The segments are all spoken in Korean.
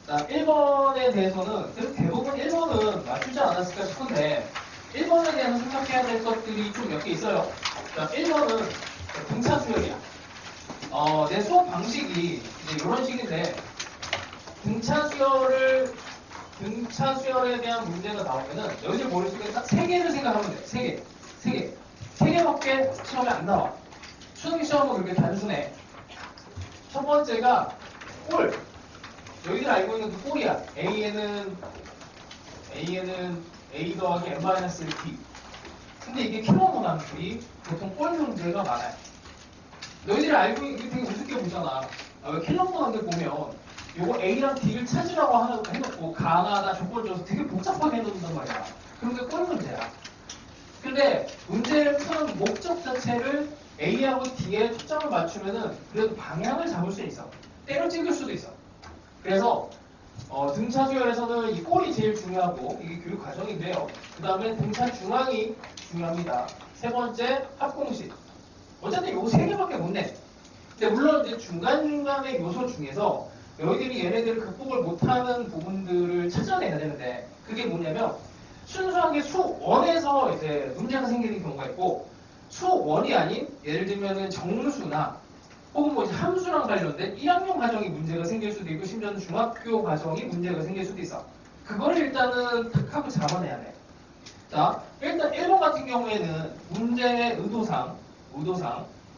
자, 1번에 대해서는 대부분 1번은 맞추지 않았을까 싶은데 1번에 대해서 생각해야 될 것들이 좀 몇 개 있어요. 자, 1번은 등차 수열이야. 내 수업 방식이 이제 이런 식인데 등차 수열에 대한 문제가 나오면은 여기서 모를 수 있는 딱 3개를 생각하면 돼. 3개. 3개밖에 시험에 안 나와. 수능 시험은 그렇게 단순해. 첫 번째가 꼴. 너희들 알고 있는 그 꼴이야. A에는 A 더하기 n-1t. 근데 이게 킬로몬 함수이 보통 꼴 문제가 많아요. 너희들이 알고 있는 게 되게 우습게 보잖아. 왜 킬로몬 함수 보면 요거 A랑 D를 찾으라고 해놓고 가나다 조건을 줘서 되게 복잡하게 해놓는단 말이야. 그런 게 꼴 문제야. 근데 문제를 푸는 목적 자체를 A하고 D에 초점을 맞추면은 그래도 방향을 잡을 수 있어. 때려 찍을 수도 있어. 그래서 등차 수열에서는 이 꼴이 제일 중요하고 이게 교육 과정인데요. 그 다음에 등차 중앙이 중요합니다. 세 번째 합공식. 어쨌든 요 3개밖에 못 내. 근데 물론 이제 중간중간의 요소 중에서 너희들이 얘네들을 극복을 못하는 부분들을 찾아내야 되는데 그게 뭐냐면 순수하게 수원에서 이제 문제가 생기는 경우가 있고 수원이 아닌 예를 들면은 정수나 혹은 뭐 이제 함수랑 관련된 1학년 과정이 문제가 생길 수도 있고 심지어는 중학교 과정이 문제가 생길 수도 있어. 그거를 일단은 탁 하고 잡아내야 돼. 자, 일단 1번 같은 경우에는 문제의 의도상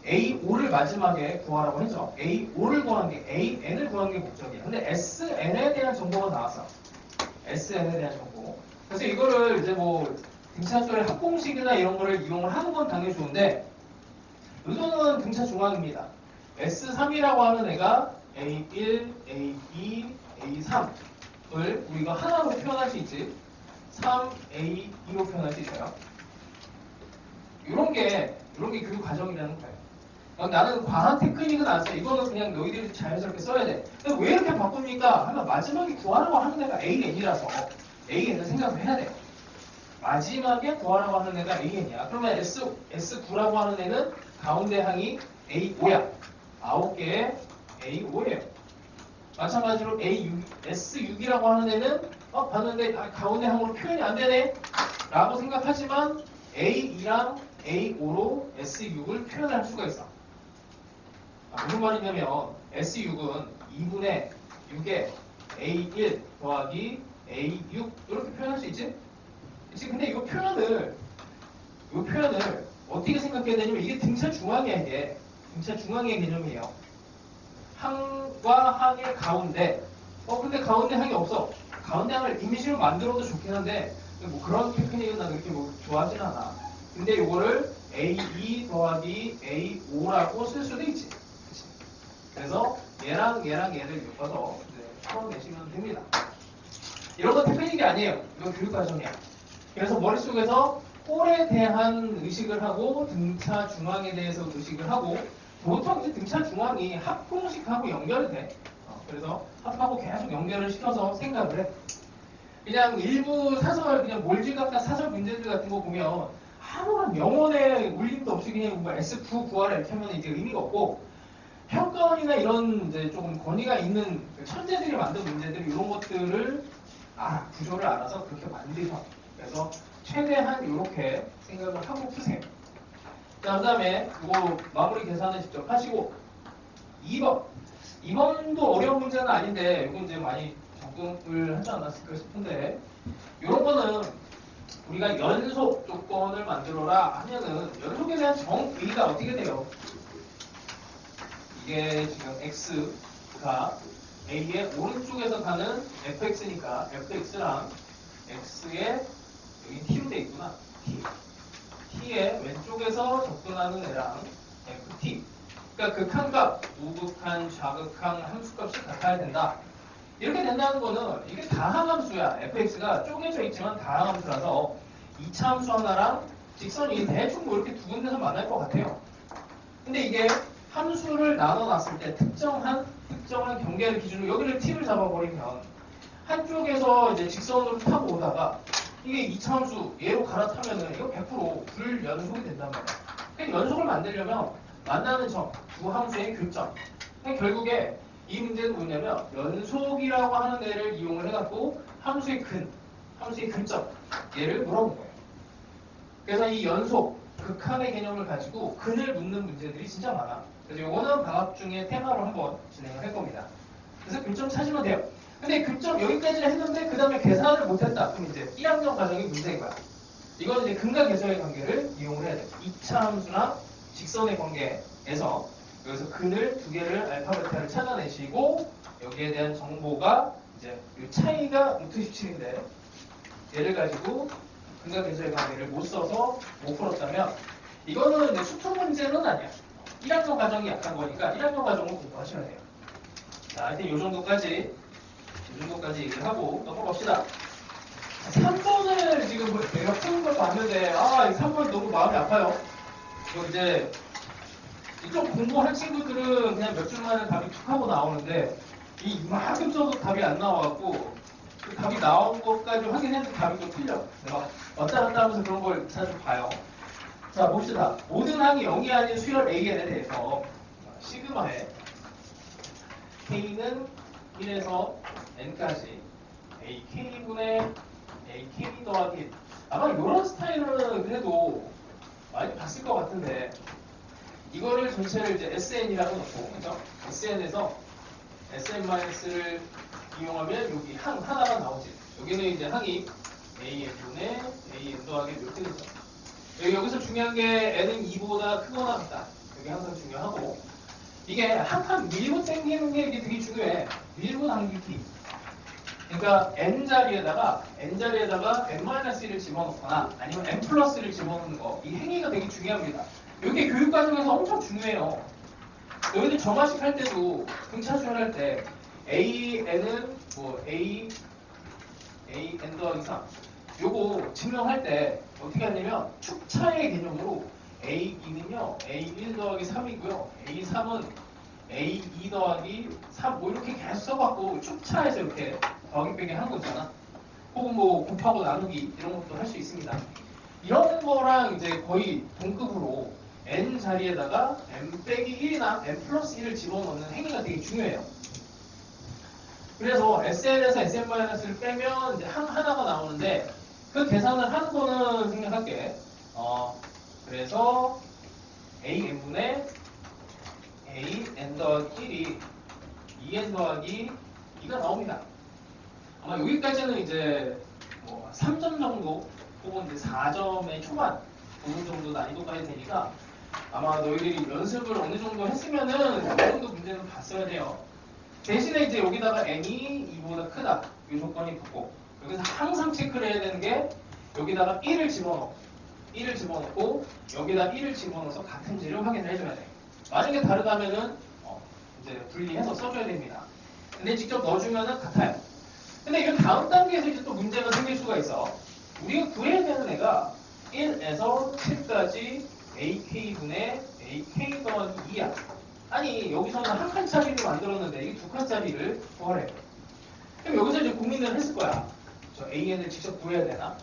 A5를 마지막에 구하라고 했죠. A5를 구한 게 AN을 구한 게 목적이야. 근데 SN에 대한 정보가 나왔어. SN에 대한 정보. 그래서 이거를 이제 뭐 등차 수열의 합공식이나 이런 거를 이용을 하는 건 당연히 좋은데 의도는 등차 중앙입니다. S3이라고 하는 애가 A1, A2, A3을 우리가 하나로 표현할 수 있지. 3A2로 표현할 수 있어요. 이런 게 교육 과정이라는 거예요. 나는 과한 테크닉은 안 써. 이거는 그냥 너희들이 자연스럽게 써야 돼. 근데 왜 이렇게 바꿉니까? 하면 마지막에 구하라고 하는 애가 AN이라서 AN을 생각을 해야 돼. 마지막에 구하라고 하는 애가 AN이야. 그러면 S9라고 하는 애는 가운데 항이 A5야. 9개의 A5예요. 마찬가지로 S6이라고 하는 애는 봤는데 가운데 항으로 표현이 안 되네 라고 생각하지만 A2랑 A5로 S6을 표현할 수가 있어. 무슨 말이냐면 S6은 2분의 6에 A1 더하기 A6 이렇게 표현할 수 있지? 그치? 근데 이 표현을 어떻게 생각해야 되냐면 이게 등차 중앙이야. 이게 등차 중앙의 개념이에요. 항과 항의 가운데 근데 가운데 항이 없어. 가운데 항을 임시로 만들어도 좋긴 한데 뭐 그런 테크닉은 난 그렇게 뭐 좋아하진 않아. 근데 이거를 A2 더하기 A5라고 쓸 수도 있지. 그치? 그래서 얘랑 얘를 엮어서 풀어내시면 됩니다. 이런 건 테크닉이 아니에요. 이건 교육 과정이야. 그래서 머릿속에서 꼴에 대한 의식을 하고 등차 중앙에 대해서 의식을 하고 보통 이제 등차 중앙이 합공식하고 연결이 돼. 그래서 합하고 계속 연결을 시켜서 생각을 해. 그냥 일부 사설, 그냥 몰지각각 사설 문제들 같은 거 보면 아무런 영혼의 울림도 없이 그냥 뭐 S9 구하라 이렇게 하면 이제 의미가 없고 평가원이나 이런 이제 조금 권위가 있는 천재들이 만든 문제들 이런 것들을 구조를 알아서 그렇게 만들어. 그래서 최대한 이렇게 생각을 하고 푸세요. 자, 그 다음에 이거 마무리 계산을 직접 하시고 2번도 어려운 문제는 아닌데 이건 이제 많이 적응을 하지 않았을까 싶은데 이런 거는 우리가 연속 조건을 만들어라 하면은 연속에 대한 정의가 어떻게 돼요? 이게 지금 x가 a의 오른쪽에서 가는 fx니까 fx랑 x의 여기 t로 돼 있구나. t의 왼쪽에서 접근하는 애랑 ft. 그러니까 극한값, 우극한, 좌극한 함수값이 같아야 된다. 이렇게 된다는 거는 이게 다항함수야. fx가 쪼개져 있지만 다항함수라서 2차 함수 하나랑 직선이 대충 뭐 이렇게 두 군데서 만날 것 같아요. 근데 이게 함수를 나눠놨을 때 특정한 경계를 기준으로 여기를 t를 잡아버리면 한쪽에서 이제 직선으로 타고 오다가 이게 2차 함수 얘로 갈아타면은 이거 100% 불연속이 된단 말이야. 그러니까 연속을 만들려면 만나는 점, 두 함수의 교점. 그러니까 결국에 이 문제는 뭐냐면 연속이라고 하는 애를 이용을 해갖고 함수의 근점 얘를 물어본 거예요. 그래서 이 연속, 극한의 개념을 가지고 근을 묻는 문제들이 진짜 많아. 그래서 요거는 방학 중에 테마로 한번 진행을 할 겁니다. 그래서 근점 찾으면 돼요. 근데 근점 여기까지는 했는데 그 다음에 계산을 못했다. 그럼 이제 1학년 과정이 문제인 거야. 이건 이제 근과 계수의 관계를 이용을 해야 돼. 2차 함수나 직선의 관계에서 여기서 근을 두 개를 알파 베타를 찾아내시고 여기에 대한 정보가 이제 이 차이가 루트 17인데 얘를 가지고 근과 계수의 관계를 못 써서 못 풀었다면 이거는 이제 수특 문제는 아니야. 1학년 과정이 약한 거니까 1학년 과정을 공부하시면 돼요. 자, 하여튼 이 정도까지 얘기를 하고 넘어갑시다. 3번을 지금 내가 푸는 걸 봤는데 이 3번이 너무 마음이 아파요. 이거 이제 좀 공부할 친구들은 그냥 몇 줄 만에 답이 툭 하고 나오는데 이만큼 써도 답이 안 나와갖고 그 답이 나온 것까지 확인했는데 답이 좀 틀려. 내가 왔다 갔다 하면서 그런 걸 자주 봐요. 자, 봅시다. 모든 항이 0이 아닌 수열 AN에 대해서 시그마에 K는 1에서 N까지 AK분의 AK 더하기 1. 아마 이런 스타일은 그래도 많이 봤을 것 같은데 이거를 전체를 이제 SN이라고 놓고 그죠? SN에서 SN-를 이용하면 여기 항 하나가 나오지. 여기는 이제 항이 AN분의 AN 더하기 이렇게 되죠. 여기서 중요한 게 N은 2보다 크거나 같다. 이게 항상 중요하고 이게 한 칸 밀고 당기는 게 이게 되게 중요해. 밀고 당기기. 그러니까 N자리에다가 N-1을 집어넣거나 아니면 N+를 집어넣는 거. 이 행위가 되게 중요합니다. 이게 교육과정에서 엄청 중요해요. 너희들 정화식 할 때도 등차수열 할 때 AN은 뭐 AN 더하기 3 요거 증명할 때 어떻게 하냐면 축차의 개념으로 A2는요 A1 더하기 3이고요 A3은 A2 더하기 3 뭐 이렇게 계속 써갖고 축차에서 이렇게 더하기 빼기 하는 거 있잖아. 혹은 뭐 곱하고 나누기 이런 것도 할 수 있습니다. 이런 거랑 이제 거의 동급으로 N 자리에다가 N 빼기 1이나 N 플러스 1을 집어넣는 행위가 되게 중요해요. 그래서 SN에서 SN-를 빼면 이제 하나가 나오는데 그 계산을 하는 거는 생각할게. 그래서 AN분의 AN 더하기 1이 2N 더하기 2가 나옵니다. 아마 여기까지는 이제 뭐 3점 정도 혹은 이제 4점의 초반 어느 정도 난이도까지 되니까 아마 너희들이 연습을 어느 정도 했으면은 어느 정도 문제는 봤어야 돼요. 대신에 이제 여기다가 n이 2보다 크다 이 조건이 붙고 여기서 항상 체크를 해야 되는 게 여기다가 1을 집어넣고 여기다 1을 집어넣어서 같은지를 확인을 해줘야 돼. 만약에 다르다면은 이제 분리해서 써줘야 됩니다. 근데 직접 넣어주면은 같아요. 근데 이 다음 단계에서 이제 또 문제가 생길 수가 있어. 우리가 구해야 되는 애가 1에서 7까지 AK분의 AK 더하기 2야. 아니 여기서는 한 칸짜리를 만들었는데 이게 두 칸짜리를 구하래. 그럼 여기서 이제 고민을 했을 거야. 저 AN을 직접 구해야 되나?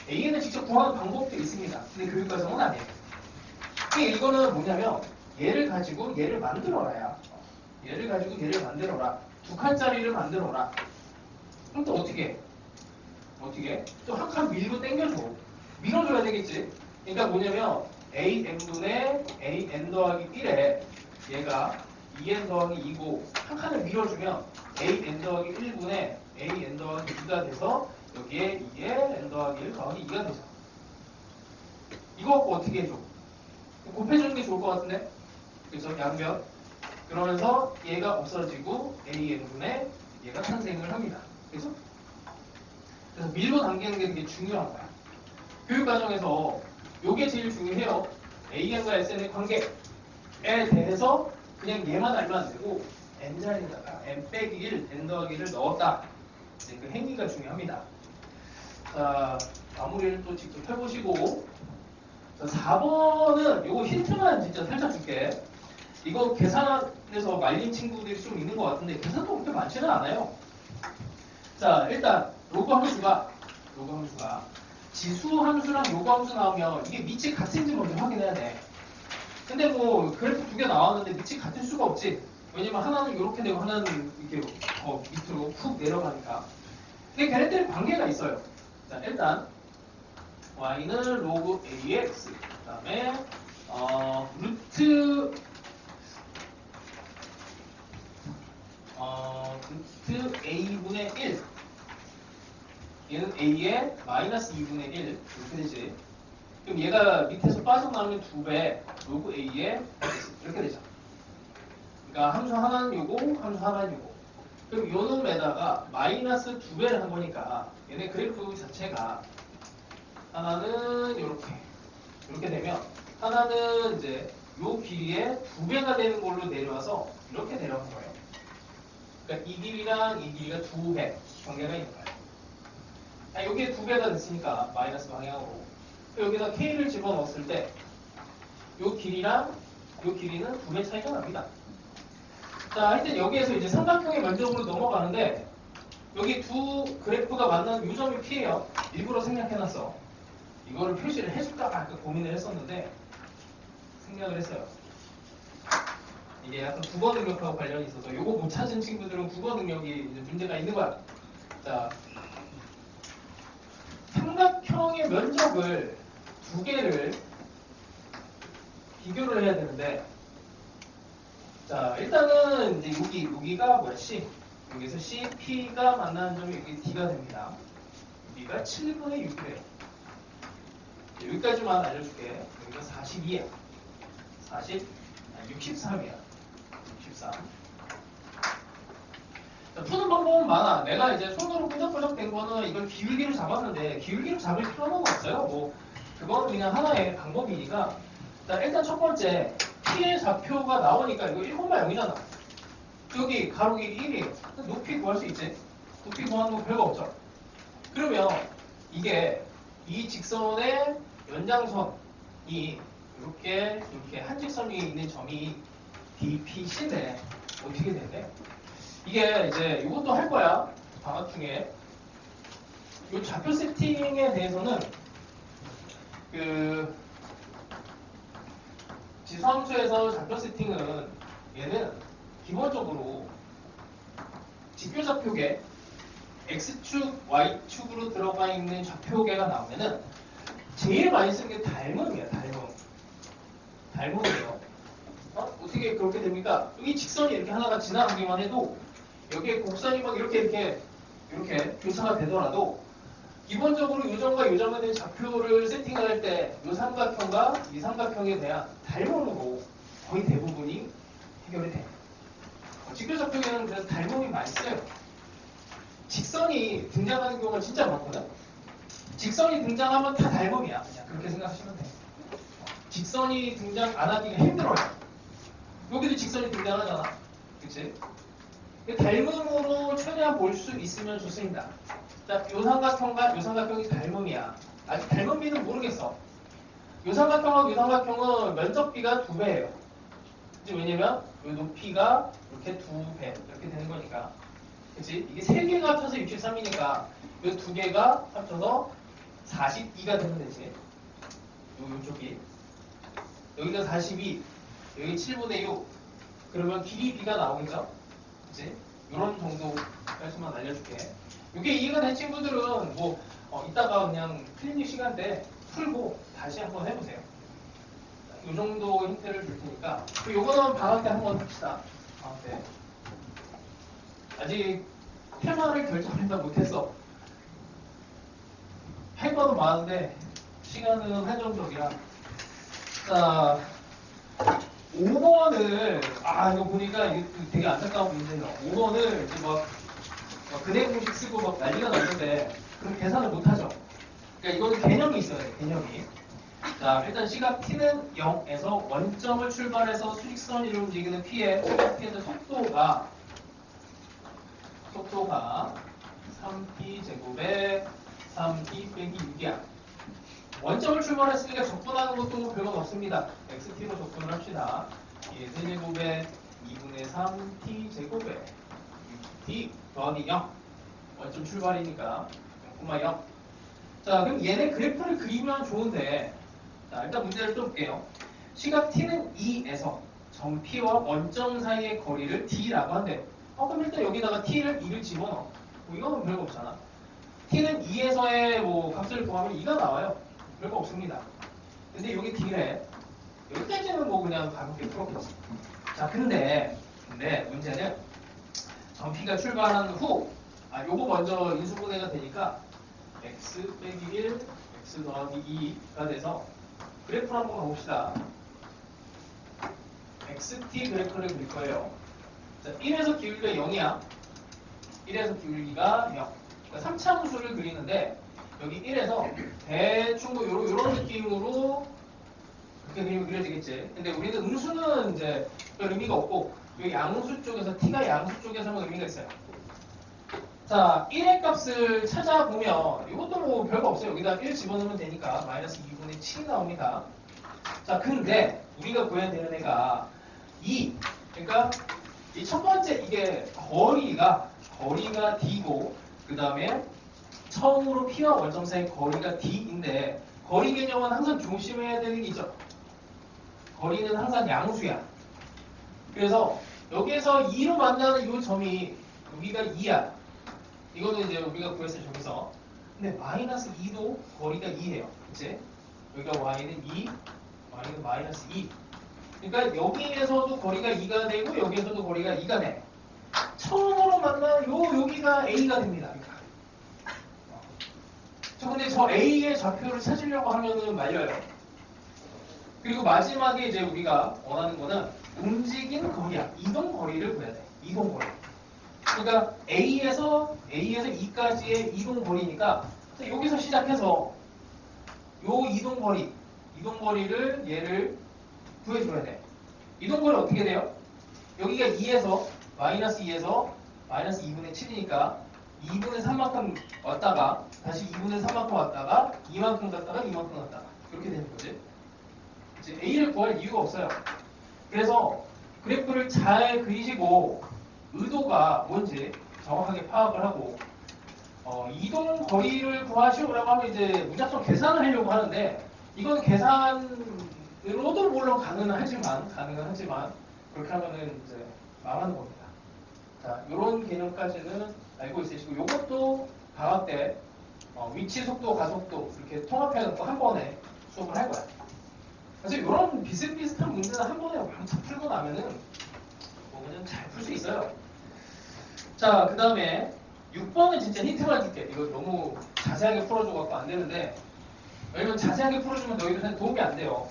AN을 직접 구하는 방법도 있습니다. 근데 교육과정은 아니에요. 그러니까 이거는 뭐냐면 얘를 가지고 얘를 만들어라야. 얘를 가지고 얘를 만들어라. 두 칸짜리를 만들어라. 그럼 또 어떻게 해? 또 한 칸 밀고 당겨줘. 밀어줘야 되겠지. 그러니까 뭐냐면 AN분의 AN 더하기 1에 얘가 2N 더하기 2고 한 칸을 밀어주면 AN 더하기 1분의 AN 더하기 2가 돼서 여기에 2에 N 더하기 1 더하기 2가 되죠. 이거 갖고 어떻게 해줘? 곱해주는 게 좋을 것 같은데? 그래서 양변. 그러면서 얘가 없어지고 AN분의 얘가 탄생을 합니다. 그래서 밀고 당기는 게 되게 중요한 거야. 교육과정에서 요게 제일 중요해요. AN과 SN의 관계에 대해서 그냥 얘만 알면 안 되고 N자리에다가 N 빼기 1, N 더하기 1을 넣었다. 그 행위가 중요합니다. 자, 마무리를 또 직접 해보시고 자, 4번은 요거 힌트만 진짜 살짝 줄게. 이거 계산에서 말린 친구들이 좀 있는 것 같은데 계산도 그렇게 많지는 않아요. 자, 일단 로그 함수가 지수 함수랑 요구 함수 나오면 이게 밑이 같은지 먼저 확인해야 돼. 근데 뭐 그래프 두 개 나왔는데 밑이 같을 수가 없지. 왜냐면 하나는 이렇게 되고 하나는 이렇게 더 밑으로 푹 내려가니까. 근데 걔네들이 관계가 있어요. 자, 일단 y는 로그 ax, 그 다음에 루트 a분의 1, 얘는 a의 마이너스 2분의 1 이렇게 되지. 그럼 얘가 밑에서 빠져나오면 2배 로그 a의 x 이렇게 되죠. 그러니까 함수 하나는 요거, 함수 하나는 요거. 그럼 요 놈에다가 마이너스 2배를 한 거니까 얘네 그래프 자체가 하나는 이렇게 되면 하나는 이제 요 길이의 2배가 되는 걸로 내려와서 이렇게 내려간 거예요. 그러니까 이 길이랑 이 길이가 2배 관계가 있는 거예요. 여기에 2배가 됐으니까 마이너스 방향으로 여기다 k를 집어넣었을 때 요 길이랑 요 길이는 2배 차이가 납니다. 자, 하여튼 여기에서 이제 삼각형의 면적으로 넘어가는데 여기 두 그래프가 만나는 요점이 P예요. 일부러 생략해놨어. 이거를 표시를 해줄까 아까 고민을 했었는데 생략을 했어요. 이게 약간 국어 능력하고 관련이 있어서 요거 못 찾은 친구들은 국어 능력이 이제 문제가 있는 거야. 자, 삼각형의 면적을 두 개를 비교를 해야 되는데, 자, 일단은 이제 여기가 뭐야? C. 여기서 C, P가 만나는 점이 여기 D가 됩니다. 여기가 7분의 6이래요. 여기까지만 알려줄게. 여기가 42야. 63이야. 63. 자, 푸는 방법은 많아. 내가 이제 손으로 끄적끄적 된 거는 이걸 기울기로 잡았는데, 기울기로 잡을 필요는 없어요. 뭐, 그건 그냥 하나의 방법이니까. 자, 일단 첫 번째, P의 좌표가 나오니까 이거 1,0이잖아. 여기 가로 길이 1이에요. 높이 구할 수 있지. 높이 구하는 거 별거 없죠. 그러면 이게 이 직선의 연장선이 이렇게 한직선 위에 있는 점이 DPC인데 어떻게 되는데? 이게 이제 이것도 할 거야. 방학 중에. 이 좌표 세팅에 대해서는 그 지수함수에서 좌표 세팅은 얘는 기본적으로 직교좌표계 X축, Y축으로 들어가 있는 좌표계가 나오면은 제일 많이 쓰는 게 닮음이야, 닮음이에요. 어떻게 그렇게 됩니까? 여기 직선이 이렇게 하나가 지나가기만 해도 여기에 곡선이 막 이렇게 교차가 되더라도 기본적으로 요점과 요점에 대한 좌표를 세팅할 때 이 삼각형과 이 삼각형에 대한 닮음으로 거의 대부분이 해결이 돼. 직교좌표계는 그래서 닮음이 많이 써요. 직선이 등장하는 경우가 진짜 많거든. 직선이 등장하면 다 닮음이야. 그냥 그렇게 생각하시면 돼. 직선이 등장 안 하기가 힘들어요. 여기도 직선이 등장하잖아. 그치? 닮음으로 최대한 볼 수 있으면 좋습니다. 자, 요 삼각형과 요 삼각형이 닮음이야. 아직 닮음비는 모르겠어. 요 삼각형과 요 삼각형은 면적비가 2배예요. 왜냐면 요 높이가 이렇게 2배 이렇게 되는 거니까. 그치? 이게 3개가 합쳐서 63이니까 요 2개가 합쳐서 42가 되면 되지. 요쪽이. 여기가 42, 여기 7분의 6. 그러면 길이 B가 나오겠죠? 그치? 요런 정도 까지만 알려줄게. 이게 이해가 된 친구들은 뭐 이따가 그냥 클리닉 시간 때 풀고 다시 한번 해보세요. 이 정도 힌트를 줄 테니까 요거는 방학 때 한번 합시다. 방학 때. 아직 테마를 결정한다 못했어. 할 거는 많은데 시간은 한정적이라. 자, 5번을 이거 보니까 이게 되게 안타까운 문제예요. 5번을 이제 막 근해 공식 쓰고 막 난리가 났는데 그럼 계산을 못하죠. 그러니까 이거는 개념이 있어야 돼. 개념이. 자, 일단 시각 t는 0에서 원점을 출발해서 수직선으로 움직이는 p의 t의 속도가 3p 제곱에 3p 빼기 6이야. 원점을 출발했으니까 적분하는 것도 별건 없습니다. xt로 적분을 합시다. 예, 세제곱에 2분의 3t 제곱에 6t 더하기 0. 원점 출발이니까 0,0. 자, 그럼 얘네 그래프를 그리면 좋은데, 자, 일단 문제를 또 볼게요. 시각 t는 2에서 점 P와 원점 사이의 거리를 D라고 한대. 그럼 일단 여기다가 T를 2를 집어넣어. 뭐 이거는 별거 없잖아. T는 2에서의 뭐 값을 구하면 2가 나와요. 별거 없습니다. 근데 여기 D래. 여기까지는 뭐 그냥 가볍게 풀었겠지. 자, 근데 문제는 점 P가 출발한 후, 요거 먼저 인수분해가 되니까 x 빼기 1, x 더하기 2가 돼서 그래프를 한번 가봅시다. xt 그래프를 그릴 거예요. 자, 1에서 기울기가 0이야. 1에서 기울기가 0. 그러니까 3차 함수를 그리는데 여기 1에서 대충 뭐 요런 느낌으로 그렇게 그리면 그려지겠지. 근데 우리는 음수는 이제 별 의미가 없고 이 양수 쪽에서 t가 양수 쪽에서는 의미가 있어요. 자, 1의 값을 찾아보면 이것도 뭐 별거 없어요. 여기다 1 집어넣으면 되니까 마이너스 2분의 7이 나옵니다. 자, 근데 우리가 구해야 되는 애가 2. 그러니까 이 첫 번째 이게 거리가 D고 그 다음에 처음으로 P와 원점 사이 거리가 D인데 거리 개념은 항상 조심해야 되는 게 있죠. 거리는 항상 양수야. 그래서 여기에서 2로 만나는 이 점이 여기가 2야. 이거는 이제 우리가 구했을 저기서. 근데 마이너스 2도 거리가 2예요. 그치? 여기가 y는 2, y는 마이너스 2. 그러니까 여기에서도 거리가 2가 되고 여기에서도 거리가 2가 돼. 처음으로 만난 여기가 a가 됩니다. 근데 저 a의 좌표를 찾으려고 하면은 말려요. 그리고 마지막에 이제 우리가 원하는 거는 움직인 거리야. 이동 거리를 구해야 돼. 이동 거리. 그러니까 A에서 E까지의 이동 거리니까 여기서 시작해서 요 이동 거리를 얘를 구해줘야 돼. 이동 거리 어떻게 돼요? 여기가 2에서 마이너스 2에서 마이너스 2분의 7이니까 2분의 3만큼 왔다가 다시 2분의 3만큼 왔다가 2만큼 갔다가 2만큼 갔다가 이렇게 되는 거지. 이제 A를 구할 이유가 없어요. 그래서 그래프를 잘 그리시고 의도가 뭔지 정확하게 파악을 하고 이동 거리를 구하시오라고 하면 이제 무작정 계산을 하려고 하는데 이건 계산으로도 물론 가능하지만 그렇게 하면은 이제 망하는 겁니다. 자, 이런 개념까지는 알고 있으시고 이것도 방학 때 위치 속도, 가속도 이렇게 통합해서 한 번에 수업을 할 거야. 그래서 이런 비슷비슷한 문제는 한 번에 왕창 풀고 나면은 뭐 그냥 잘 풀 수 있어요. 자, 그 다음에 6번은 진짜 힌트만 줄게. 이거 너무 자세하게 풀어줘갖고 안 되는데 왜냐면 자세하게 풀어주면 너희들한테 도움이 안 돼요.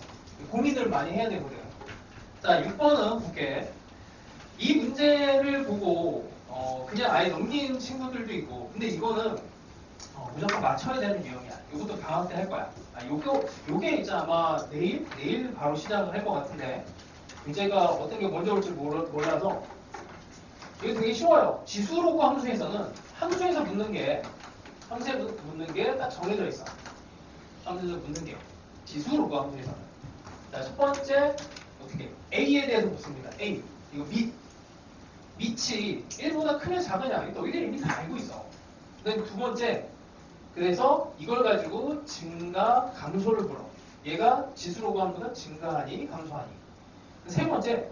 고민을 많이 해야 되거든. 자, 6번은 볼게. 이 문제를 보고 그냥 아예 넘긴 친구들도 있고 근데 이거는 무조건 맞춰야 되는 유형이야. 이것도 방학 때 할 거야. 요게 이제 아마 내일 바로 시작을 할 것 같은데 문제가 어떤 게 먼저 올지 몰라서 이게 되게 쉬워요. 지수로그 함수에서는 함수에서 묻는 게 딱 정해져 있어. 함수에서 묻는 게요. 지수로그 함수에서는. 자, 첫 번째 어떻게 A에 대해서 묻습니다. A 이거 밑이 1보다 크냐 작으냐 너희들 이미 다 알고 있어. 그다음 두 번째 그래서 이걸 가지고 증가 감소를 물어. 얘가 지수로그 함수가 증가하니 감소하니. 세 번째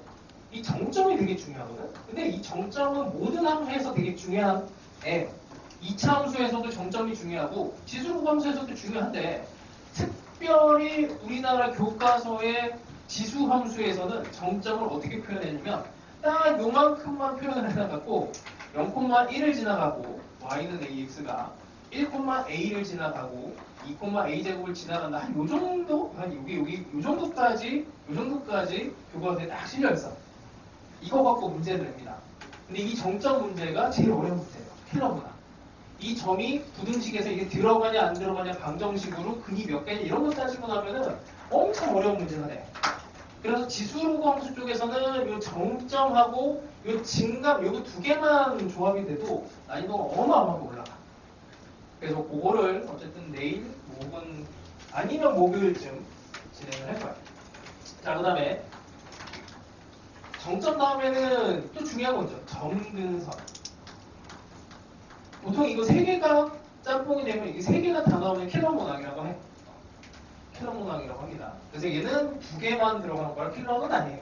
이 정점이 되게 중요하거든. 근데 이 정점은 모든 함수에서 되게 중요한 애. 2차 함수에서도 정점이 중요하고 지수로그 함수에서도 중요한데 특별히 우리나라 교과서의 지수 함수에서는 정점을 어떻게 표현했냐면 딱 요만큼만 표현을 해놔갖고 0,1을 지나가고 y는 ax가 1,a를 지나가고 2,a제곱을 지나간다. 한 요 정도? 여기 요 정도까지 교과서에 딱 실려있어. 이거 갖고 문제를 냅니다. 근데 이 정점 문제가 제일 어려운 문제예요. 필러구나. 이 점이 부등식에서 이게 들어가냐 안 들어가냐 방정식으로 근이 몇 개냐 이런 거 따지고 나면은 엄청 어려운 문제가 돼. 그래서 지수로그 함수 쪽에서는 요 정점하고 요 증감 요거 두 개만 조합이 돼도 난이도가 어마어마하게 올라가. 그래서 그거를 어쨌든 내일 혹은 아니면 목요일쯤 진행을 할 거야. 자, 그 다음에 정점 다음에는 또 중요한 거 있죠. 점근선. 보통 이거 3개가 짬뽕이 되면 이게 3개가 다 나오면 킬러문항이라고 해. 킬러문항이라고 합니다. 그래서 얘는 2개만 들어가는 거라 킬러는 아니에요.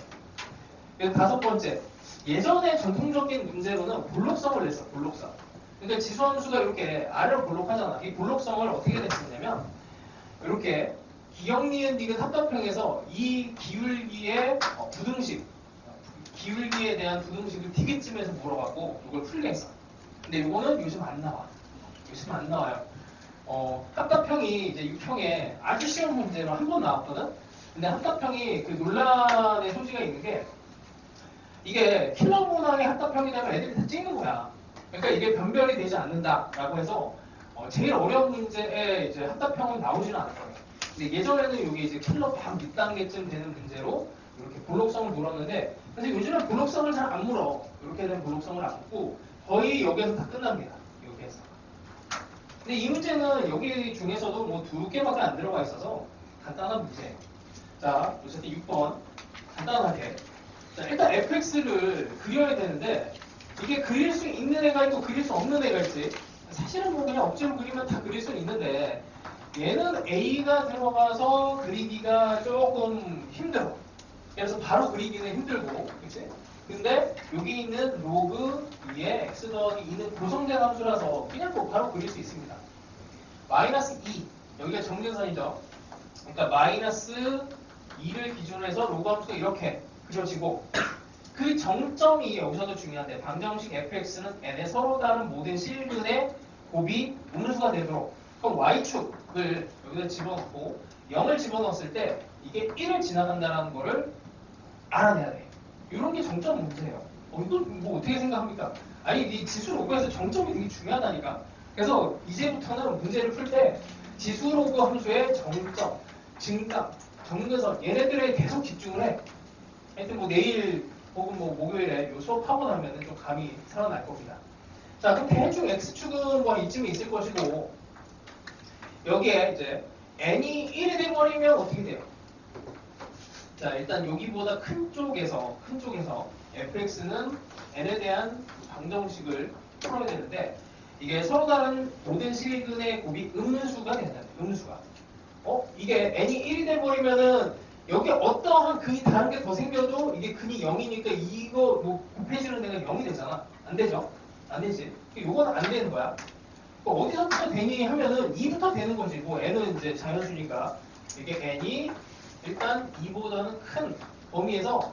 그래서 다섯 번째, 예전에 전통적인 문제로는 볼록성을 냈어. 볼록성. 그러니까 지수함수가 이렇게 아래로 볼록하잖아. 이 볼록성을 어떻게 냈었냐면 이렇게 기역, 니은, 디귿 합답형에서 이 기울기의 부등식, 기울기에 대한 부등식을 디귿쯤에서 물어갖고 이걸 풀게 했어. 근데 이거는 요즘 안 나와. 요즘 안 나와요. 합답형이 이제 유형에 아주 쉬운 문제로 한 번 나왔거든? 근데 합답형이 그 논란의 소지가 있는 게 이게 킬러 문항의 합답형이 되면 애들이 다 찍는 거야. 그러니까 이게 변별이 되지 않는다라고 해서 제일 어려운 문제에 이제 합답형은 나오지는 않을 거예요. 근데 예전에는 이게 이제 킬러 반 밑단계쯤 되는 문제로 이렇게 볼록성을 물었는데 근데 요즘은 볼록성을 잘 안 물어. 이렇게 된 볼록성을 안 묻고 거의 여기에서 다 끝납니다. 여기에서. 근데 이 문제는 여기 중에서도 뭐 두 개밖에 안 들어가 있어서 간단한 문제예요. 자, 어쨌든 6번 간단하게. 자, 일단 fx를 그려야 되는데 이게 그릴 수 있는 애가 있고 그릴 수 없는 애가 있지. 사실은 뭐 그냥 억지로 그리면 다 그릴 수 있는데 얘는 a가 들어가서 그리기가 조금 힘들어. 그래서 바로 그리기는 힘들고, 그치? 근데 여기 있는 로그 2에 x 더하기 2는 고정된 함수라서 그냥 뭐 바로 그릴 수 있습니다. 마이너스 2, 여기가 정근선이죠. 그러니까 마이너스 2를 기준으로 해서 로그 함수가 이렇게 그려지고 그 정점이 여기서도 중요한데 방정식 fx는 n의 서로 다른 모든 실근의 곱이 음수가 되도록 그럼 y축을 여기다 집어넣고 0을 집어넣었을 때 이게 1을 지나간다는 거를 알아내야 돼. 이런 게 정점 문제예요. 이건 뭐 어떻게 생각합니까? 아니 이 지수 로그에서 정점이 되게 중요하다니까. 그래서 이제부터는 문제를 풀 때 지수 로그 함수의 정점, 증감, 정근선 얘네들에 계속 집중을 해. 하여튼 뭐 내일 혹은 뭐 목요일에 요 수업하고 나면 좀 감이 살아날 겁니다. 자, 그럼 대충 x축은 뭐 이쯤에 있을 것이고 여기에 이제 n이 1이 돼버리면 어떻게 돼요? 자, 일단 여기보다 큰 쪽에서 fx는 n에 대한 방정식을 풀어야 되는데 이게 서로 다른 모든 실근의 곱이 음수가 된다. 음수가. 이게 n이 1이 돼버리면은 여기 어떠한 근이 다른 게 더 생겨도 이게 근이 0이니까 이거 뭐 곱해지는 데가 0이 되잖아. 안 되죠? 안 되지. 이건 안 되는 거야. 어디서부터 되니 하면은 2부터 되는 거지. 뭐 n은 이제 자연수니까 이게 n이 일단 2보다는 큰 범위에서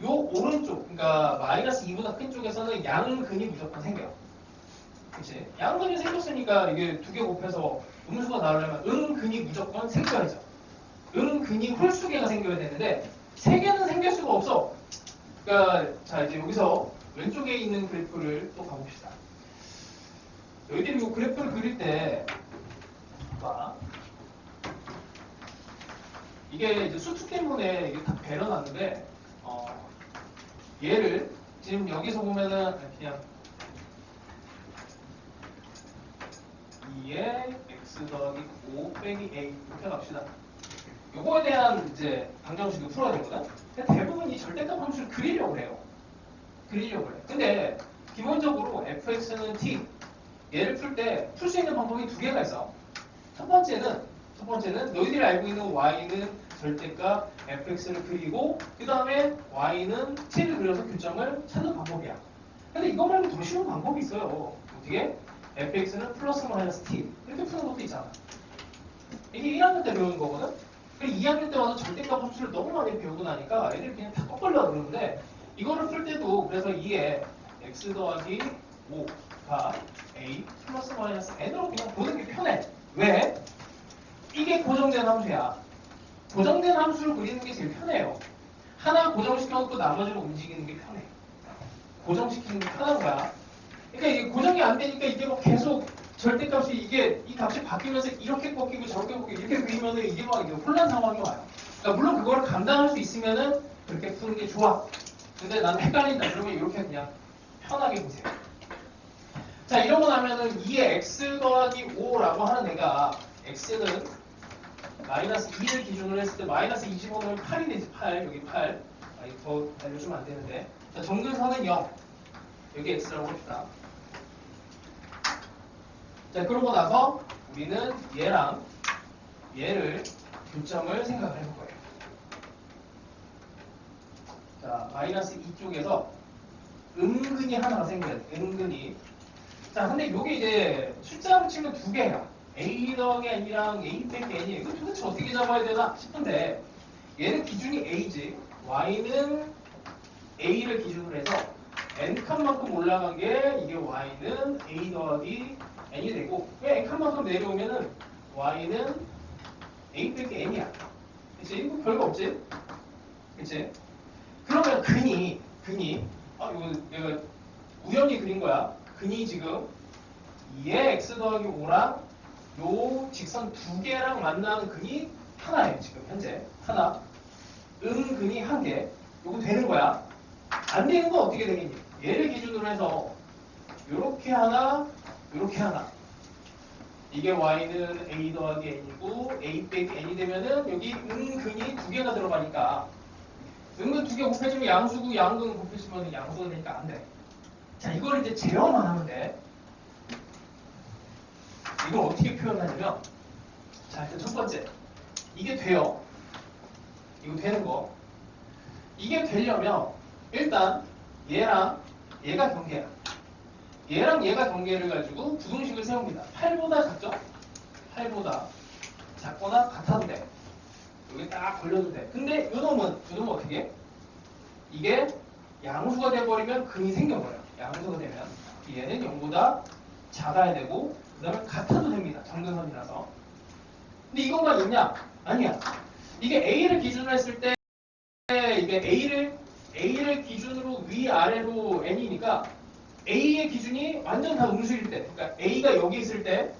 요 오른쪽, 그러니까 마이너스 2보다 큰 쪽에서는 양근이 무조건 생겨요. 그치? 양근이 생겼으니까 이게 두 개 곱해서 음수가 나오려면 음근이 무조건 생겨야죠. 근이 홀수개가 생겨야 되는데 세 개는 생길 수가 없어. 그러니까 자 이제 여기서 왼쪽에 있는 그래프를 또 가봅시다. 너희들이 이 그래프를 그릴 때 봐. 이게 이제 수축 때문에 이게 다 배려놨는데 얘를 지금 여기서 보면은 그냥 2에 x 더하기 5 빼기 a 이렇게 갑시다. 요거에 대한 이제 방정식을 풀어야 되거든. 근데 대부분 이 절대값 함수를 그리려고 해요. 그리려고 그래. 근데 기본적으로 fx는 t 얘를 풀 때 풀 수 있는 방법이 두 개가 있어. 첫 번째는 너희들이 알고 있는 y는 절대값 fx를 그리고 그 다음에 y는 t를 그려서 교점을 찾는 방법이야. 근데 이거 말고 더 쉬운 방법이 있어요. 어떻게? fx는 플러스 마이너스 t 이렇게 푸는 것도 있잖아. 이게 1학년 때 배우는 거거든. 2학년 때 와서 절대값 함수를 너무 많이 배우고 나니까 애들이 그냥 다 똑바로 그러는데 이거를 풀 때도 그래서 2에 x 더하기 5가 a 플러스 마이너스 n으로 그냥 보는 게 편해. 왜? 이게 고정된 함수야. 고정된 함수를 그리는 게 제일 편해요. 하나 고정시켜놓고 나머지를 움직이는 게 편해. 고정시키는 게 편한 거야. 그러니까 이게 고정이 안 되니까 이게 뭐 계속 절대값이 이 값이 바뀌면서 이렇게 꺾이고 저렇게 꺾이고 이렇게 그리면은 이게 막 혼란 상황이 와요. 그러니까 물론 그걸 감당할 수 있으면은 그렇게 푸는 게 좋아. 근데 나는 헷갈린다. 그러면 이렇게 그냥 편하게 보세요. 자, 이러고 나면은 2에 x 더하기 5라고 하는 애가 x는 마이너스 2를 기준으로 했을 때 마이너스 25는 8이 되지. 8 여기 8. 더 알려주면 안 되는데. 자, 정근선은 0. 여기 x라고 합시다. 자, 그러고 나서 우리는 얘랑 얘를 교점을 생각을 해볼 거예요. 자, 마이너스 2쪽에서 은근히 하나가 생겨야 돼. 은근히. 자, 근데 이게 이제 숫자로 치면 두 개야. A 더하기 n이랑 A 빼기 n이 이거 도대체 어떻게 잡아야 되나 싶은데 얘는 기준이 A지. Y는 A를 기준으로 해서 n칸만큼 올라간 게 이게 Y는 A 더하기 n이 되고 왜 n칸만큼 내려오면은 Y는 A 빼기 n이야. 그치? 이거 별거 없지? 그치? 그러면 근이 이거 내가 우연히 그린 거야. 근이 지금 얘 x 더하기 5랑 요 직선 두 개랑 만나는 근이 하나예요. 지금 현재 하나. 근이 한 개. 요거 되는 거야. 안 되는 건 어떻게 되겠니? 얘를 기준으로 해서 요렇게 하나, 요렇게 하나. 이게 y는 a 더하기 n이고 a 빼기 n이 되면은 여기 근이 두 개가 들어가니까 근 두 개 곱해주면 양수고 양근 곱해주면 양수가 되니까 안 돼. 자, 이걸 이제 제어만 하면 돼. 이걸 어떻게 표현하냐면, 자, 일단 첫 번째. 이게 돼요. 이거 되는 거. 이게 되려면, 일단, 얘랑 얘가 경계야. 얘랑 얘가 경계를 가지고 부등식을 세웁니다. 8보다 작죠? 8보다 작거나 같아도 돼. 여기 딱 걸려도 돼. 근데 두 놈은 어떻게 해? 이게 양수가 돼버리면 근이 생겨버려. 양수가 되면 얘는 0보다 작아야 되고 그 다음에 같아도 됩니다. 정근선이라서. 근데 이것만 있냐? 아니야. 이게 A를 기준으로 했을 때 이게 A를 기준으로 위아래로 N이니까 A의 기준이 완전 다 음수일 때 그러니까 A가 여기 있을 때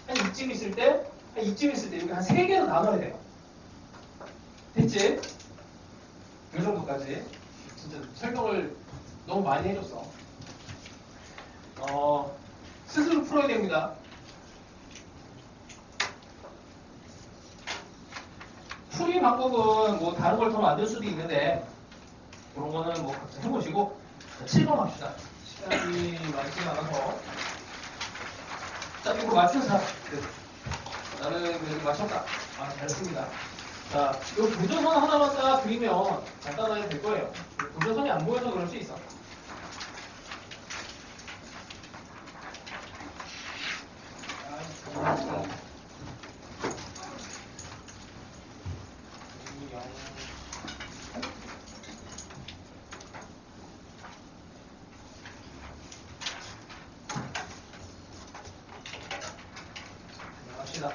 한 이쯤 있을 때 한 이쯤 있을 때 이렇게 한 3개로 나눠야 돼요. 됐지? 이 정도까지 진짜 설명을 너무 많이 해줬어. 스스로 풀어야 됩니다. 풀이 방법은 뭐 다른 걸 더 만들 수도 있는데 그런 거는 뭐 각자 해보시고 7번 합시다. 시간이 많지 않아서 자, 이거 맞춘 사람 나는 그래도 맞췄다. 아, 잘했습니다. 자, 이 보조선 하나만 딱 그리면 간단하게 될 거예요. 보조선이 안 보여서 그럴 수 있어. 합시다.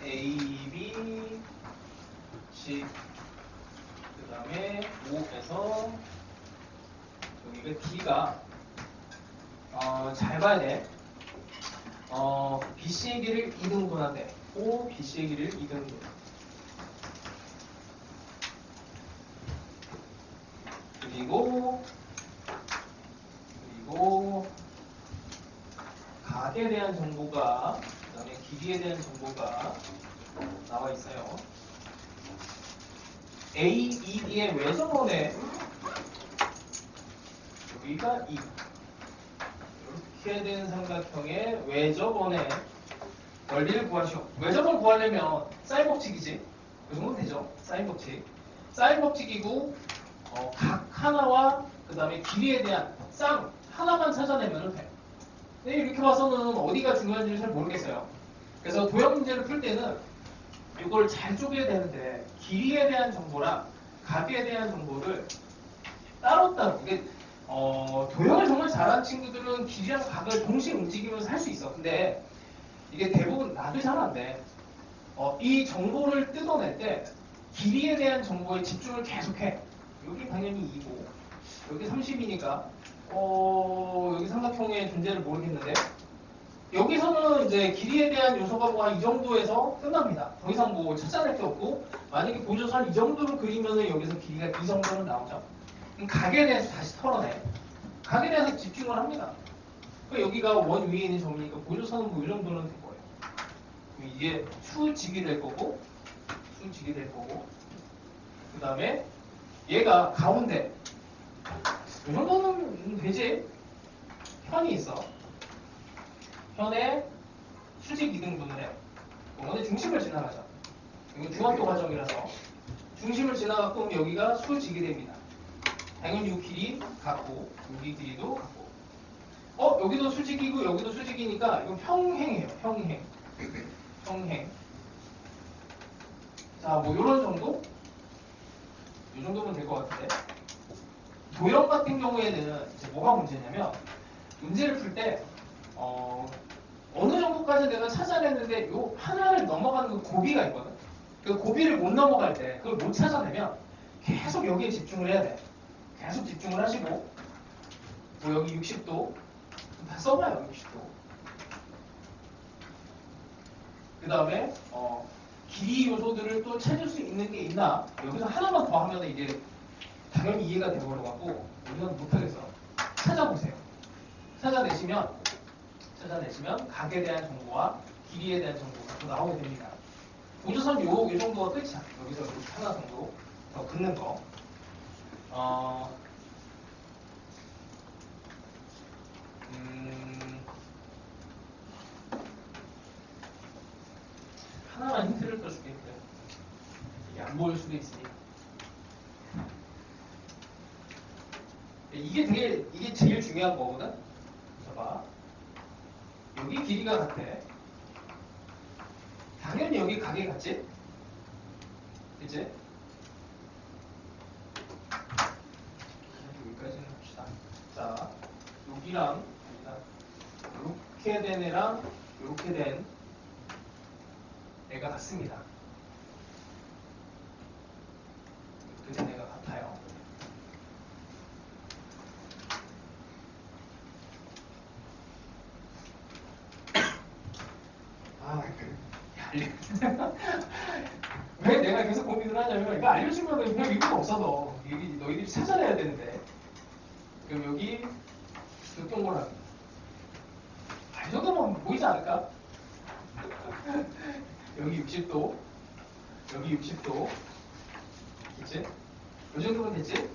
A, B, C 그 다음에 5에서 여기가 D가 잘 봐야 돼. BC의 길을 2등분한대. O, BC의 길을 2등분. 그리고 각에 대한 정보가 그 다음에 길이에 대한 정보가 나와 있어요. A, E, D의 외접원에 여기가 E 이렇게 된 삼각형의 외접원의 넓이를 구하시오. 외접원 구하려면 사인 법칙이지. 그 정도 되죠. 사인 법칙. 사인 법칙이고 각 하나와 그 다음에 길이에 대한 쌍 하나만 찾아내면 돼. 근데 이렇게 봐서는 어디가 중요한지를 잘 모르겠어요. 그래서 도형 문제를 풀 때는 이걸 잘 쪼개야 되는데 길이에 대한 정보랑 각에 대한 정보를 따로따로 이게 도형을 정말 잘하는 친구들은 길이랑 각을 동시에 움직이면서 할 수 있어. 근데 이게 대부분 나도 잘 안 돼. 이 정보를 뜯어낼 때 길이에 대한 정보에 집중을 계속해. 여기 당연히 2고 여기 30이니까 여기 삼각형의 존재를 모르겠는데 여기서는 이제 길이에 대한 요소가 뭐 한 이 정도에서 끝납니다. 더 이상 뭐 찾아낼 게 없고 만약에 보여줘서 한 이 정도로 그리면은 여기서 길이가 이 정도는 나오죠. 그럼 각에 대해서 다시 털어내. 각에 대해서 집중을 합니다. 그러니까 여기가 원 위에 있는 점이니까 보여줘서는 뭐 이 정도는 될 거예요. 그럼 이게 수직이 될 거고 그 다음에 얘가 가운데 이 정도는 되지. 편이 있어. 편에 수직 2등분을 해. 경우는 중심을 지나가죠. 이건 중학교 과정이라서 중심을 지나갔고 여기가 수직이 됩니다. 당연히 이 길이 같고 여기 길이도 같고 여기도 수직이고 여기도 수직이니까 이건 평행이에요. 평행. 자, 뭐 이런 정도? 이 정도면 될 것 같은데. 도형 같은 경우에는 이제 뭐가 문제냐면 문제를 풀 때 어느 정도까지 내가 찾아냈는데 요 하나를 넘어가는 그 고비가 있거든. 그 고비를 못 넘어갈 때 그걸 못 찾아내면 계속 여기에 집중을 해야 돼. 계속 집중을 하시고 뭐 여기 60도 다 써봐요. 60도. 그 다음에 길이 요소들을 또 찾을 수 있는 게 있나? 여기서 하나만 더 하면 이게 당연히 이해가 되버려갖고 우리는 못하겠어. 찾아보세요. 찾아내시면 각에 대한 정보와 길이에 대한 정보가 또 나오게 됩니다. 우주선 요 정도가 끝이야. 여기서 이렇게 하나 정도 더 긋는 거. 하나만 힌트를 더 주겠고요. 이게 안 보일 수도 있으니까. 이게 제일 중요한 거거든. 봐봐. 여기 길이가 같아. 당연히 여기 각이 같지? 그치? 여기까지는 합시다. 자, 여기랑 이렇게 된 애랑 이렇게 된 애가 같습니다. 이렇게 된 애가 같아요. 왜 내가 계속 고민을 하냐면 이거 알려주면 별 의미가 없어서 너희들이 찾아내야 되는데. 그럼 여기 동그라미. 이 정도면 보이지 않을까? 여기 60도, 여기 60도, 그치? 이 정도면 됐지?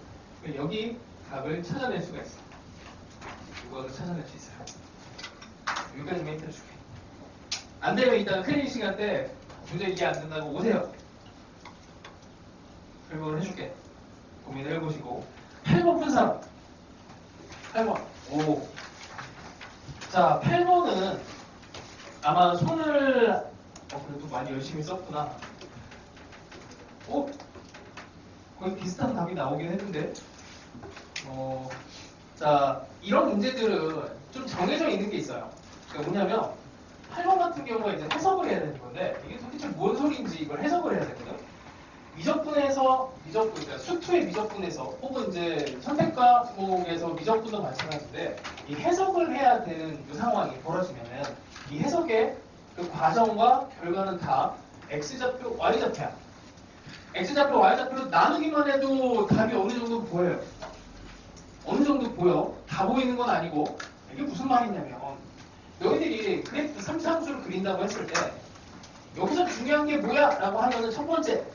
여기 각을 찾아낼 수가 있어. 이거를 찾아낼 수 있어요. 여기까지만 힌트 줄게. 안 되면 이따가 클리닉 시간 때 문제 이해 안 된다고 오세요. 설명을 해줄게. 고민을 해보시고. 8번 푼 사람. 8번. 오. 자, 8번은 아마 손을 그래도 많이 열심히 썼구나. 거의 비슷한 답이 나오긴 했는데. 자, 이런 문제들은 좀 정해져 있는 게 있어요. 그러니까 뭐냐면 8번 같은 경우에 이제 해석을 해야 되는 건데 이게 도대체 뭔 소리인지 이걸 해석을 해야 되거든. 그러니까 수투의 미적분에서 혹은 이제 선택과목에서 미적분도 마찬가지인데 이 해석을 해야 되는 이 상황이 벌어지면은 이 해석의 그 과정과 결과는 다 x좌표, y좌표야. x좌표, y좌표로 나누기만 해도 답이 어느 정도 보여요. 어느 정도 보여. 다 보이는 건 아니고 이게 무슨 말이냐면 너희들이 그래프 3차함수를 그린다고 했을 때 여기서 중요한 게 뭐야? 라고 하면은 첫 번째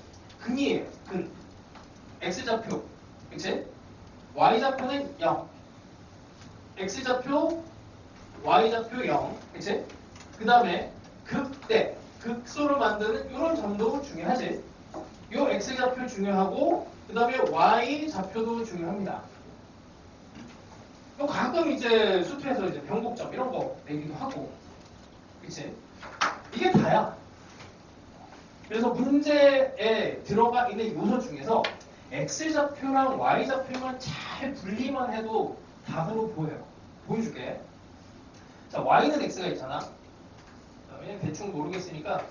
근이에요. 근. x좌표. 그치? y좌표는 0. x좌표, y좌표 0. 그치? 그 다음에 극대, 극소로 만드는 이런 점도 중요하지. 요 x좌표 중요하고 그 다음에 y좌표도 중요합니다. 가끔 이제 수투에서 이제 변곡점 이런 거 내기도 하고. 그치? 이게 다야. 그래서 문제에 들어가 있는 요소 중에서 x좌표랑 y좌표만 잘 분리만 해도 답으로 보여요. 보여줄게. 자, y는 x가 있잖아. 왜냐면 대충 모르겠으니까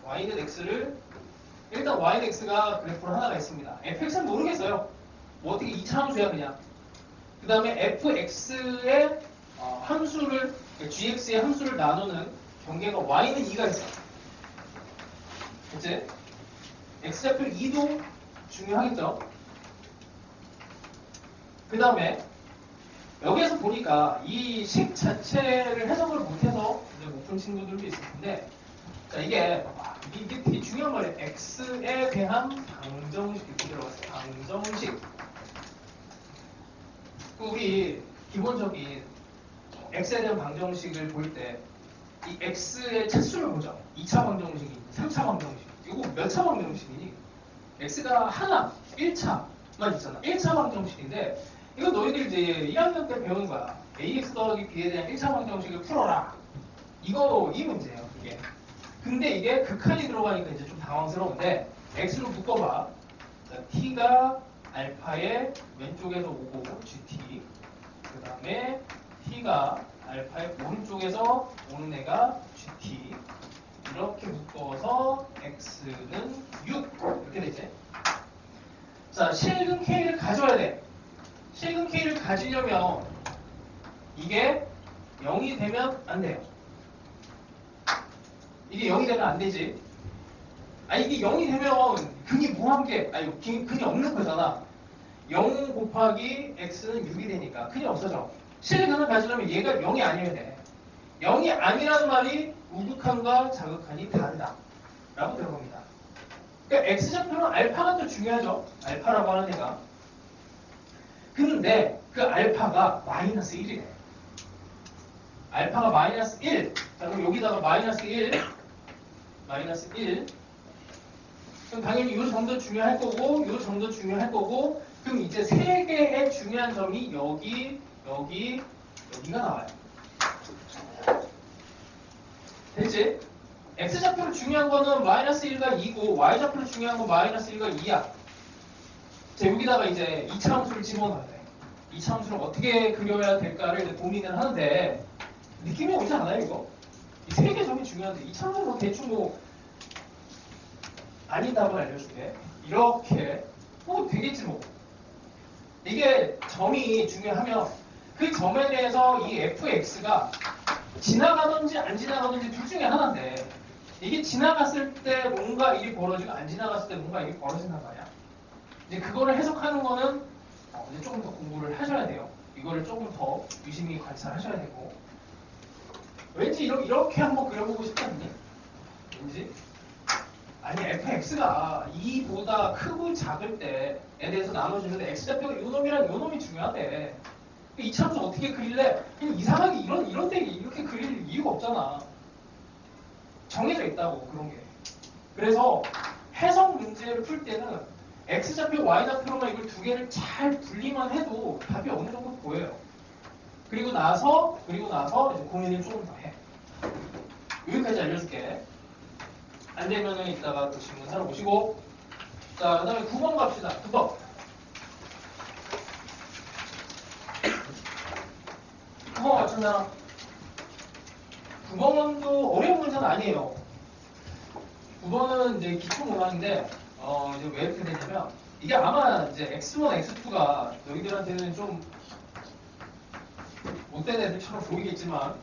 y는 x를 일단 y는 x가 그래프로 하나가 있습니다. fx는 모르겠어요. 뭐 어떻게 2차 함수야 그냥. 그 다음에 fx의 함수를 gx의 함수를 나누는 경계가 y는 2가 있어. 그치? x좌표 2도 중요하겠죠? 그 다음에 여기에서 보니까 이 식 자체를 해석을 못해서 이제 못 푼 친구들도 있을 텐데 자, 이게 되게 중요한 말이에요. x에 대한 방정식 이렇게 들어갔어요. 방정식. 우리 기본적인 x에 대한 방정식을 볼 때 이 x의 차수를 보죠. 2차 방정식이, 3차 방정식. 이거 몇 차 방정식이니? x가 하나, 1차만 있잖아. 1차 방정식인데 이거 너희들 이제 1학년 때 배운 거야. ax 더하기 b에 대한 1차 방정식을 풀어라. 이 문제예요, 이게. 근데 이게 극한이 들어가니까 이제 좀 당황스러운데 x로 묶어봐. 자, t가 알파의 왼쪽에서 오고 gt, 그 다음에 t가 알파의 오른쪽에서 오는 애가 gt, 이렇게 묶어서 x는 6 이렇게 되지. 자, 실근 k를 가져야 돼. 실근 k를 가지려면 이게 0이 되면 안 돼요. 이게 0이 되면 안 되지. 이게 0이 되면 근이 무한계, 근이 없는 거잖아. 0 곱하기 x는 6이 되니까 근이 없어져. 실근을 가지려면 얘가 0이 아니어야 돼. 0이 아니라는 말이 우극한과 자극한이 다르다 라고 들어봅니다. 그러니까 x좌표는 알파가 또 중요하죠. 알파라고 하는 애가. 근데 그 알파가 마이너스 1이래. 알파가 마이너스 1. 자, 그럼 여기다가 마이너스 1. 그럼 당연히 이 정도 중요할 거고, 이 정도 중요할 거고, 그럼 이제 세 개의 중요한 점이 여기가 나와요. 됐지? x좌표로 중요한 거는 마이너스 1과 2고, y좌표로 중요한 건 마이너스 1과 2야. 자, 여기다가 이제 이차함수를 집어넣어야 돼. 이차함수를 어떻게 그려야 될까를 이제 고민을 하는데, 느낌이 오지 않아요, 이거? 이 세 개 점이 중요한데, 이차함수는 뭐 대충 뭐, 아닌 답을 알려줄게. 이렇게, 되겠지 뭐. 이게 점이 중요하면, 그 점에 대해서 이 fx가 지나가든지 안 지나가든지 둘 중에 하나인데, 이게 지나갔을 때 뭔가 일이 벌어지고 안 지나갔을 때 뭔가 일이 벌어진단 말이야. 이제 그거를 해석하는 거는 이제 조금 더 공부를 하셔야 돼요. 이거를 조금 더 유심히 관찰하셔야 되고. 왠지 이렇게 한번 그려보고 싶지 않니? 왠지? 아니 fx가 2보다 크고 작을 때에 대해서 나눠주는데 x좌표가 요 놈이랑 요 놈이 중요하대. 이 참수 어떻게 그릴래? 그냥 이상하게 이런 데 이렇게 그릴 이유가 없잖아. 정해져 있다고 그런 게. 그래서 해석 문제를 풀 때는 x좌표, y좌표로만 이걸 두 개를 잘 분리만 해도 답이 어느 정도 보여요. 그리고 나서 이제 고민을 조금 더 해. 여기까지 알려줄게. 안 되면은 이따가 또 질문 하러 오시고. 자, 그 다음에 9번 갑시다. 9번. 9번 맞춘 사람. 9번도 어려운 문제는 아니에요. 9번은 이제 기초문항인데, 이제 왜 이렇게 되냐면, 이게 아마 이제 X1, X2가 너희들한테는 좀 못된 애들처럼 보이겠지만,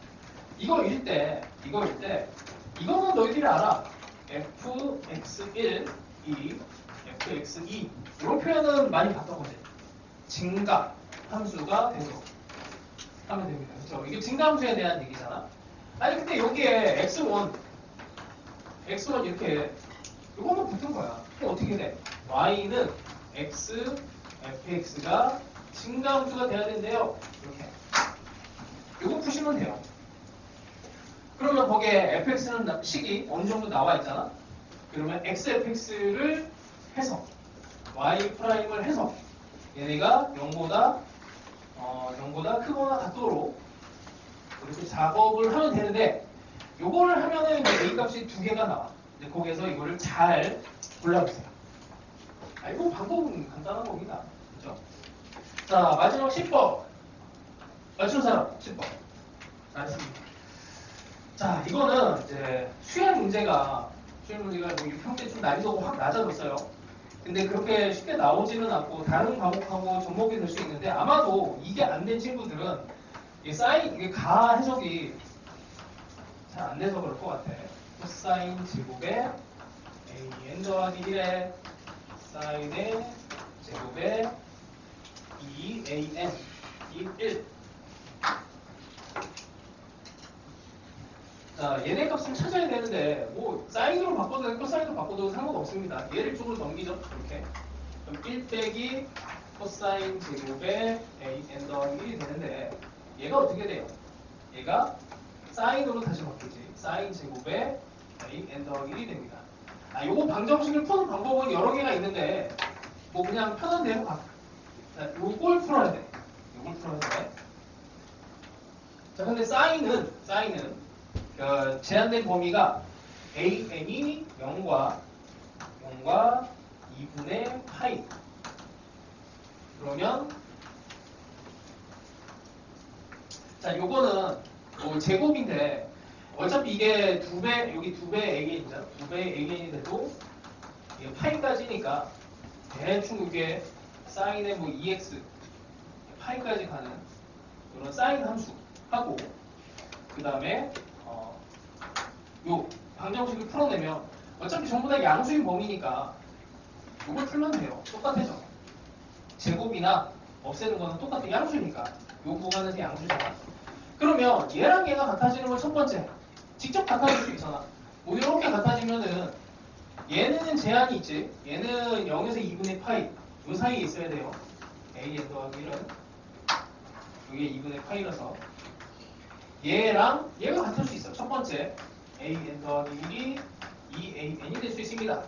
이거일 때, 이거는 너희들이 알아. fx1, 2, fx2. 이런 표현은 많이 봤던 거지. 증가 함수가 되도록 하면 됩니다. 그렇죠? 이게 증가 함수에 대한 얘기잖아. 아니, 근데 여기에 x1 이렇게, 이거만 붙은 거야. 그럼 어떻게 돼? y는 x, fx가 증가 함수가 돼야 된대요. 이렇게. 이거 푸시면 돼요. 그러면 거기에 fx는 식이 어느 정도 나와 있잖아. 그러면 xfx를 해서 y'을 해서 얘네가 0보다 크거나 같도록 이렇게 작업을 하면 되는데, 요거를 하면은 이제 a 값이 두 개가 나와. 이제 거기에서 이거를 잘 골라보세요. 이거 방법은 간단한 겁니다. 그죠? 자, 마지막 10번. 맞춘 사람 10번. 알겠습니다. 자, 이거는 이제 수행 문제가 뭐 6평 때 좀 난이도가 확 낮아졌어요. 근데 그렇게 쉽게 나오지는 않고 다른 과목하고 접목이 될 수 있는데, 아마도 이게 안 된 친구들은 이게 가 해석이 잘 안 돼서 그럴 것 같아. 코사인 제곱에 an 더하기 1에 사인의 제곱에 2an 이 1. 자, 얘네 값을 찾아야 되는데, 뭐 사인으로 바꿔도 되고 코사인으로 바꿔도 상관없습니다. 얘를 쪽으로 넘기죠. 이렇게. 그럼 1 빼기 코사인 제곱에 an 더하기 1이 되는데, 얘가 어떻게 돼요? 얘가 사인으로 다시 바뀌지. 사인 제곱에 a n 더하기 1이 됩니다. 요거 방정식을 푸는 방법은 여러 개가 있는데 뭐 그냥 편한 대로 가. 요걸 풀어야 돼. 요걸 풀어야 돼. 자, 근데 사인은 제한된 범위가 an이 0과 2분의 파이. 그러면 자, 요거는 뭐 제곱인데 어차피 이게 2배, 여기 2배 AN이잖아. 2배 AN이 돼도 이게 파이까지니까 대충 이게 사인의 뭐 2x 파이까지 가는 이런 사인 함수 하고 그 다음에 요 방정식을 풀어내면 어차피 전부 다 양수인 범위니까 이걸 풀면 돼요. 똑같아져. 제곱이나 없애는 거는 똑같아. 양수니까. 요 구간에서 양수잖아. 그러면 얘랑 얘가 같아지는 건 첫 번째. 직접 같아질 수 있잖아. 뭐 이렇게 같아지면은 얘는 제한이 있지. 얘는 0에서 2분의 파이. 요 사이에 있어야 돼요. AN 더하기 1은 이게 2분의 파이라서 얘랑 얘가 같을 수 있어. 첫 번째 AN 더하기 1이 2AN이 될 수 있습니다.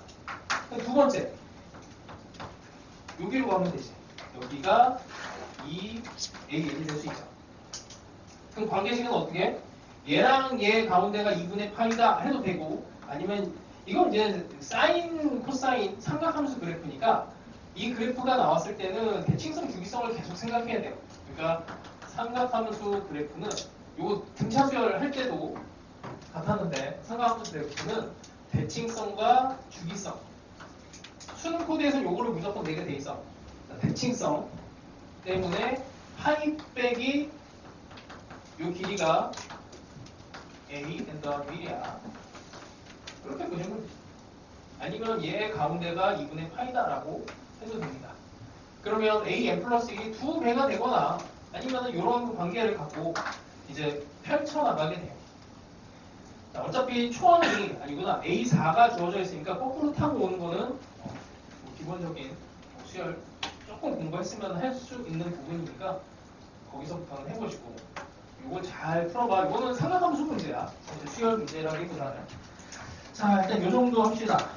두 번째 여기로 가면 되지. 여기가 2AN이 될 수 있죠. 그럼 관계식은 어떻게? 얘랑 얘 가운데가 2분의 파이다 해도 되고 아니면 이건 이제 사인, 코사인, 삼각함수 그래프니까 이 그래프가 나왔을 때는 대칭성, 주기성을 계속 생각해야 돼요. 그러니까 삼각함수 그래프는 요거 등차수열 할 때도 같았는데 삼각함수 그래프는 대칭성과 주기성 수능 코드에서는 요거를 무조건 내게 돼 있어. 대칭성 때문에 파이 빼기 요 길이가 a n 더하기 1이야. 그렇게 보시면 되지. 아니면 얘 가운데가 2분의 파이다라고 해도 됩니다. 그러면 a n 플러스 1이 2배가 되거나 아니면 이런 관계를 갖고 이제 펼쳐나가게 돼요. 자, 어차피 초항이 아니구나. a4가 주어져 있으니까 거꾸로 타고 오는 거는 뭐 기본적인 수열 조금 공부했으면 할 수 있는 부분이니까 거기서부터는 해보시고 이거 잘 풀어봐. 이거는 삼각함수 문제야. 수열 문제라기보다는. 자, 일단 이 정도 합시다.